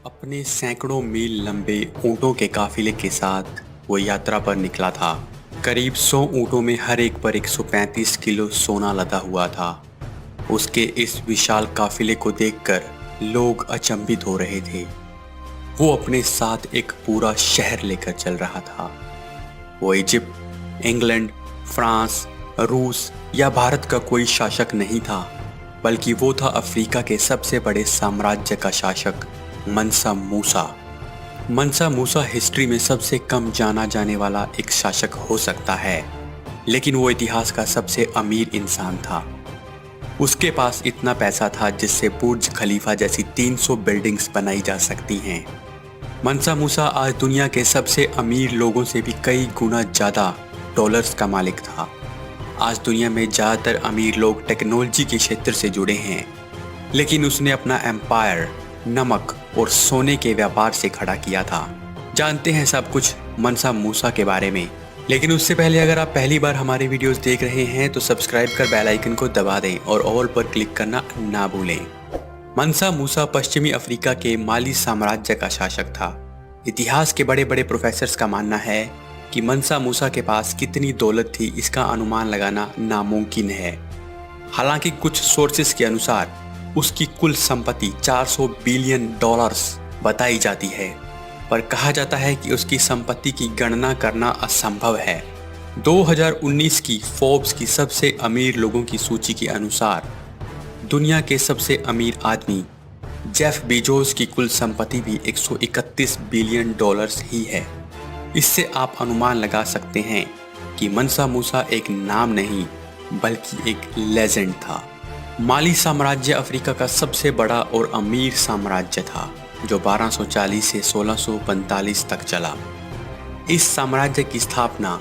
अपने सैकड़ों मील लंबे ऊँटों के काफिले के साथ वो यात्रा पर निकला था। करीब 100 ऊँटों में हर एक पर 135 किलो सोना लदा हुआ था। उसके इस विशाल काफिले को देखकर लोग अचंभित हो रहे थे। वो अपने साथ एक पूरा शहर लेकर चल रहा था। वो इजिप्ट, इंग्लैंड, फ्रांस, रूस या भारत का कोई शासक नहीं था, बल्कि वो था अफ्रीका के सबसे बड़े साम्राज्य का शासक, मंसा मूसा। मंसा मूसा हिस्ट्री में सबसे कम जाना जाने वाला एक शासक हो सकता है, लेकिन वो इतिहास का सबसे अमीर इंसान था। उसके पास इतना पैसा था जिससे बुर्ज खलीफा जैसी 300 बिल्डिंग्स बनाई जा सकती हैं। मंसा मूसा आज दुनिया के सबसे अमीर लोगों से भी कई गुना ज़्यादा डॉलर्स का मालिक था। आज दुनिया में ज़्यादातर अमीर लोग टेक्नोलॉजी के क्षेत्र से जुड़े हैं, लेकिन उसने अपना एम्पायर नमक और सोने के व्यापार से खड़ा किया था। जानते हैं सब कुछ मंसा मूसा के बारे में, लेकिन उससे पहले अगर आप पहली बार हमारे वीडियोस देख रहे हैं तो सब्सक्राइब कर बेल आइकन को दबा दें और ऑल पर क्लिक करना ना भूलें। मंसा मूसा पश्चिमी अफ्रीका के माली साम्राज्य का शासक था। इतिहास के बड़े बड़े प्रोफेसर्स का मानना है कि मंसा मूसा के पास कितनी दौलत थी इसका अनुमान लगाना नामुमकिन है। हालांकि कुछ सोर्सेस के अनुसार उसकी कुल संपत्ति 400 बिलियन डॉलर्स बताई जाती है, पर कहा जाता है कि उसकी संपत्ति की गणना करना असंभव है। 2019 की फोर्ब्स की सबसे अमीर लोगों की सूची के अनुसार दुनिया के सबसे अमीर आदमी जेफ बेजोस की कुल संपत्ति भी 131 बिलियन डॉलर्स ही है। इससे आप अनुमान लगा सकते हैं कि मंसा मूसा एक नाम नहीं बल्कि एक लेजेंड था। माली साम्राज्य अफ्रीका का सबसे बड़ा और अमीर साम्राज्य था, जो 1240 से 1645 तक चला। इस साम्राज्य की स्थापना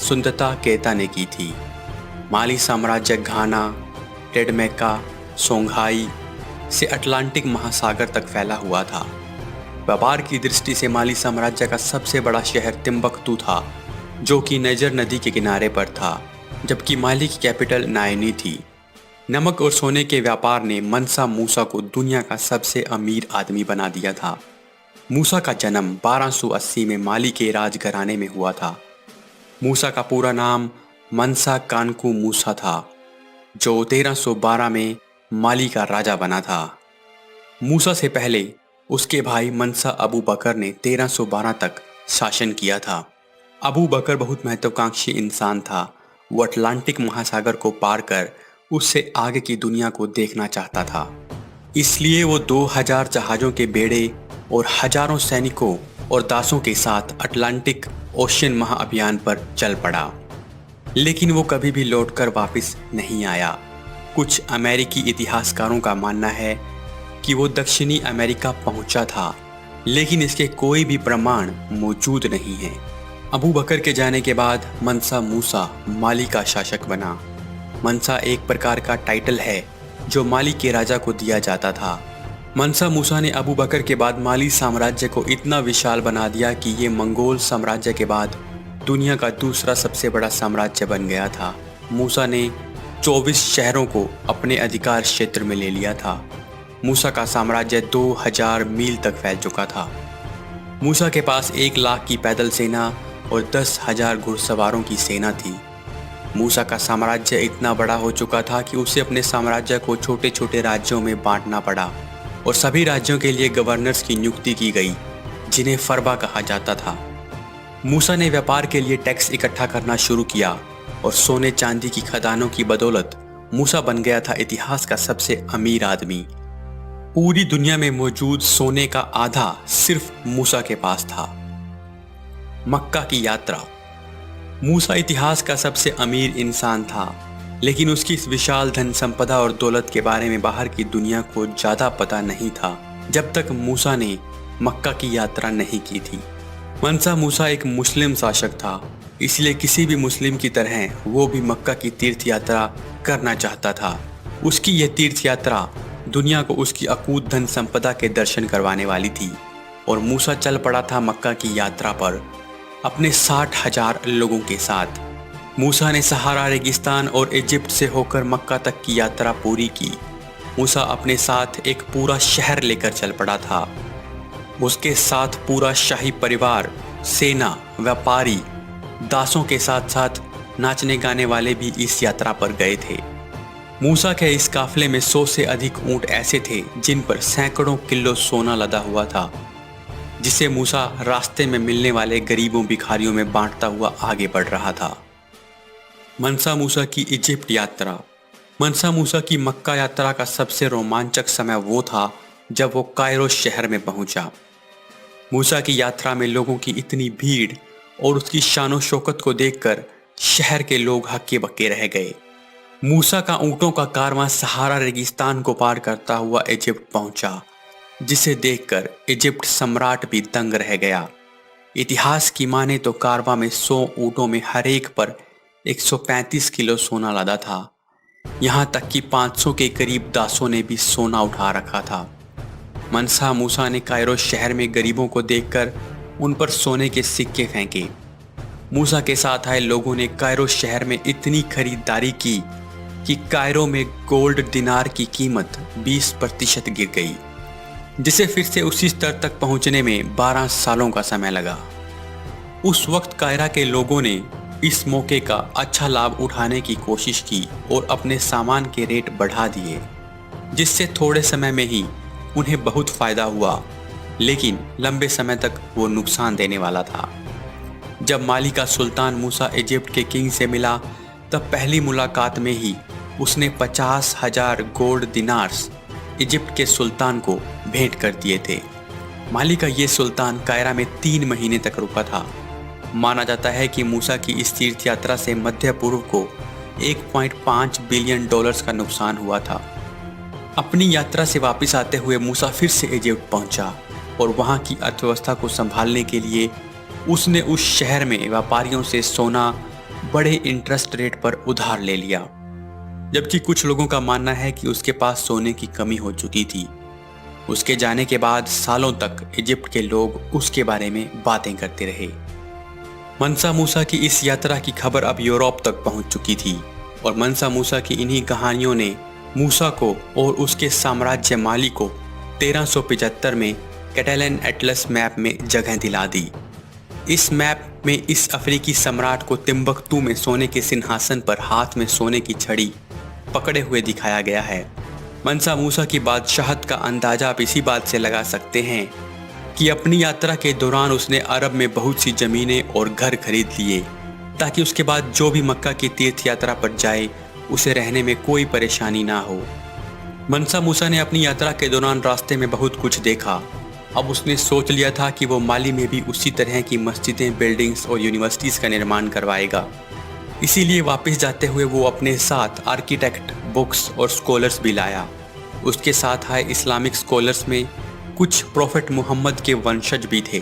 सुंदता केता ने की थी। माली साम्राज्य घाना, टेडमेका, सोंघाई से अटलांटिक महासागर तक फैला हुआ था। व्यापार की दृष्टि से माली साम्राज्य का सबसे बड़ा शहर तिम्बकतू था, जो कि नाइजर नदी के किनारे पर था, जबकि माली की कैपिटल नायनी थी। नमक और सोने के व्यापार ने मंसा मूसा को दुनिया का सबसे अमीर आदमी बना दिया था। मूसा का जन्म 1280 में माली के राजघराने में हुआ था। मूसा का पूरा नाम मंसा कानकू मूसा था, जो 1312 में माली का राजा बना था। मूसा से पहले उसके भाई मंसा अबू बकर ने 1312 तक शासन किया था। अबू बकर बहुत महत्वाकांक्षी इंसान था। वो अटलांटिक महासागर को पार कर उससे आगे की दुनिया को देखना चाहता था। इसलिए वो 2000 जहाज़ों के बेड़े और हजारों सैनिकों और दासों के साथ अटलांटिक ओशियन महाअभियान पर चल पड़ा, लेकिन वो कभी भी लौटकर वापस नहीं आया। कुछ अमेरिकी इतिहासकारों का मानना है कि वो दक्षिणी अमेरिका पहुंचा था, लेकिन इसके कोई भी प्रमाण मौजूद नहीं है। अबू बकर के जाने के बाद मंसा मूसा माली का शासक बना। मंसा एक प्रकार का टाइटल है जो माली के राजा को दिया जाता था। मंसा मूसा ने अबू बकर के बाद माली साम्राज्य को इतना विशाल बना दिया कि ये मंगोल साम्राज्य के बाद दुनिया का दूसरा सबसे बड़ा साम्राज्य बन गया था। मूसा ने 24 शहरों को अपने अधिकार क्षेत्र में ले लिया था। मूसा का साम्राज्य 2000 मील तक फैल चुका था। मूसा के पास 1 लाख की पैदल सेना और 10,000 घुड़सवारों की सेना थी। मूसा का साम्राज्य इतना बड़ा हो चुका था कि उसे अपने साम्राज्य को छोटे छोटे राज्यों में बांटना पड़ा और सभी राज्यों के लिए गवर्नर्स की नियुक्ति की गई, जिन्हें फरबा कहा जाता था। मूसा ने व्यापार के लिए टैक्स इकट्ठा करना शुरू किया और सोने चांदी की खदानों की बदौलत मूसा बन गया था इतिहास का सबसे अमीर आदमी। पूरी दुनिया में मौजूद सोने का आधा सिर्फ मूसा के पास था। मक्का की यात्रा। मूसा इतिहास का सबसे अमीर इंसान था, लेकिन उसकी इस विशाल धन संपदा और दौलत के बारे में बाहर की दुनिया को ज़्यादा पता नहीं था जब तक मूसा ने मक्का की यात्रा नहीं की थी। मंसा मूसा एक मुस्लिम शासक था, इसलिए किसी भी मुस्लिम की तरह वो भी मक्का की तीर्थ यात्रा करना चाहता था। उसकी यह तीर्थ यात्रा दुनिया को उसकी अकूत धन संपदा के दर्शन करवाने वाली थी और मूसा चल पड़ा था मक्का की यात्रा पर अपने 60,000 लोगों के साथ। मूसा ने सहारा रेगिस्तान और इजिप्ट से होकर मक्का तक की यात्रा पूरी की। मूसा अपने साथ एक पूरा शहर लेकर चल पड़ा था। उसके साथ पूरा शाही परिवार, सेना, व्यापारी, दासों के साथ साथ नाचने गाने वाले भी इस यात्रा पर गए थे। मूसा के इस काफले में 100 से अधिक ऊंट ऐसे थे जिन पर सैकड़ों किलो सोना लदा हुआ था, जिसे मूसा रास्ते में मिलने वाले गरीबों भिखारियों में बांटता हुआ आगे बढ़ रहा था। मनसा मूसा की इजिप्ट यात्रा। मनसा मूसा की मक्का यात्रा का सबसे रोमांचक समय वो था जब वो कायरो शहर में पहुंचा। मूसा की यात्रा में लोगों की इतनी भीड़ और उसकी शानो शौकत को देखकर शहर के लोग हक्के बक्के रह गए। मूसा का ऊंटों का कारवां सहारा रेगिस्तान को पार करता हुआ इजिप्ट पहुंचा, जिसे देखकर इजिप्ट सम्राट भी दंग रह गया। इतिहास की माने तो कारवां में 100 ऊंटों में हर एक पर 135 किलो सोना लदा था। यहाँ तक कि 500 के करीब दासों ने भी सोना उठा रखा था। मनसा मूसा ने कायरो शहर में गरीबों को देखकर उन पर सोने के सिक्के फेंके। मूसा के साथ आए लोगों ने कायरो शहर में इतनी खरीदारी की कि कायरो में गोल्ड दिनार की कीमत 20% गिर गई, जिसे फिर से उसी स्तर तक पहुंचने में 12 सालों का समय लगा। उस वक्त कायरा के लोगों ने इस मौके का अच्छा लाभ उठाने की कोशिश की और अपने सामान के रेट बढ़ा दिए, जिससे थोड़े समय में ही उन्हें बहुत फायदा हुआ, लेकिन लंबे समय तक वो नुकसान देने वाला था। जब माली का सुल्तान मूसा इजिप्ट के किंग से मिला, तब पहली मुलाकात में ही उसने 50,000 गोल्ड दिनार्स इजिप्ट के सुल्तान को भेंट कर दिए थे। माली का ये सुल्तान कायरा में 3 महीने तक रुका था। माना जाता है कि मूसा की इस तीर्थ यात्रा से मध्य पूर्व को 1.5 बिलियन डॉलर्स का नुकसान हुआ था। अपनी यात्रा से वापस आते हुए मूसा फिर से इजिप्ट पहुंचा और वहां की अर्थव्यवस्था को संभालने के लिए उसने उस शहर में व्यापारियों से सोना बड़े इंटरेस्ट रेट पर उधार ले लिया, जबकि कुछ लोगों का मानना है कि उसके पास सोने की कमी हो चुकी थी। उसके जाने के बाद सालों तक इजिप्ट के लोग उसके बारे में बातें करते रहे। मनसा मूसा की इस यात्रा की खबर अब यूरोप तक पहुंच चुकी थी और मनसा मूसा की इन्हीं कहानियों ने मूसा को और उसके साम्राज्य माली को 1375 में कैटालन एटलस मैप में जगह दिला दी। इस मैप में इस अफ्रीकी सम्राट को तिम्बकतू में सोने के सिंहासन पर हाथ में सोने की छड़ी पकड़े हुए दिखाया गया है। मनसा मूसा की बादशाहत का अंदाजा आप इसी बात से लगा सकते हैं कि अपनी यात्रा के दौरान उसने अरब में बहुत सी जमीनें और घर खरीद लिए, ताकि उसके बाद जो भी मक्का की तीर्थ यात्रा पर जाए उसे रहने में कोई परेशानी ना हो। मनसा मूसा ने अपनी यात्रा के दौरान रास्ते में बहुत कुछ देखा। अब उसने सोच लिया था कि वो माली में भी उसी तरह की मस्जिदें, बिल्डिंग्स और यूनिवर्सिटीज़ का निर्माण करवाएगा। इसीलिए वापस जाते हुए वो अपने साथ आर्किटेक्ट, बुक्स और स्कॉलर्स भी लाया। उसके साथ आए इस्लामिक स्कॉलर्स में कुछ प्रोफेट मोहम्मद के वंशज भी थे।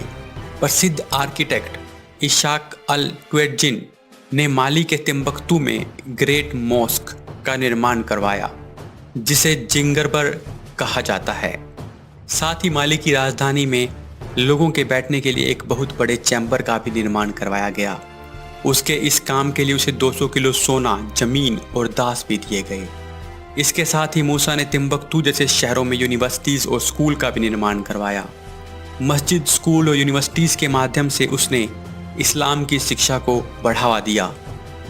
प्रसिद्ध आर्किटेक्ट इशाक अल क्वेजिन ने माली के तिम्बकतू में ग्रेट मॉस्क का निर्माण करवाया, जिसे जिंगरबर कहा जाता है। साथ ही माली की राजधानी में लोगों के बैठने के लिए एक बहुत बड़े चैम्बर का भी निर्माण करवाया गया। उसके इस काम के लिए उसे 200 किलो सोना, जमीन और दास भी दिए गए। इसके साथ ही मूसा ने तिम्बकतू जैसे शहरों में यूनिवर्सिटीज़ और स्कूल का भी निर्माण करवाया। मस्जिद, स्कूल और यूनिवर्सिटीज़ के माध्यम से उसने इस्लाम की शिक्षा को बढ़ावा दिया,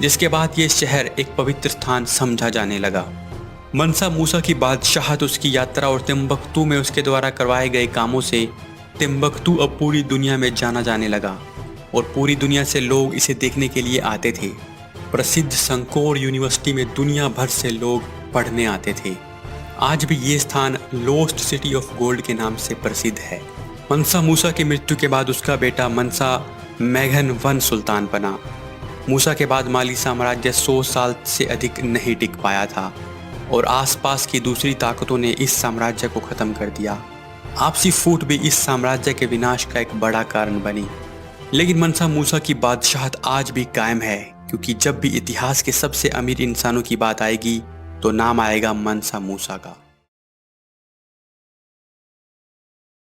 जिसके बाद ये शहर एक पवित्र स्थान समझा जाने लगा। मनसा मूसा की बादशाहत, उसकी यात्रा और तिम्बकतू में उसके द्वारा करवाए गए कामों से तिम्बकतू अब पूरी दुनिया में जाना जाने लगा और पूरी दुनिया से लोग इसे देखने के लिए आते थे। प्रसिद्ध संकोर यूनिवर्सिटी में दुनिया भर से लोग पढ़ने आते थे। आज भी ये स्थान लोस्ट सिटी ऑफ गोल्ड के नाम से प्रसिद्ध है। मनसा मूसा की मृत्यु के बाद उसका बेटा मनसा मैघन वन सुल्तान बना। मूसा के बाद माली साम्राज्य 100 साल से अधिक नहीं टिक पाया था और आसपास की दूसरी ताकतों ने इस साम्राज्य को ख़त्म कर दिया। आपसी फूट भी इस साम्राज्य के विनाश का एक बड़ा कारण बनी। लेकिन मनसा मूसा की बादशाहत आज भी कायम है, क्योंकि जब भी इतिहास के सबसे अमीर इंसानों की बात आएगी तो नाम आएगा मनसा मूसा का।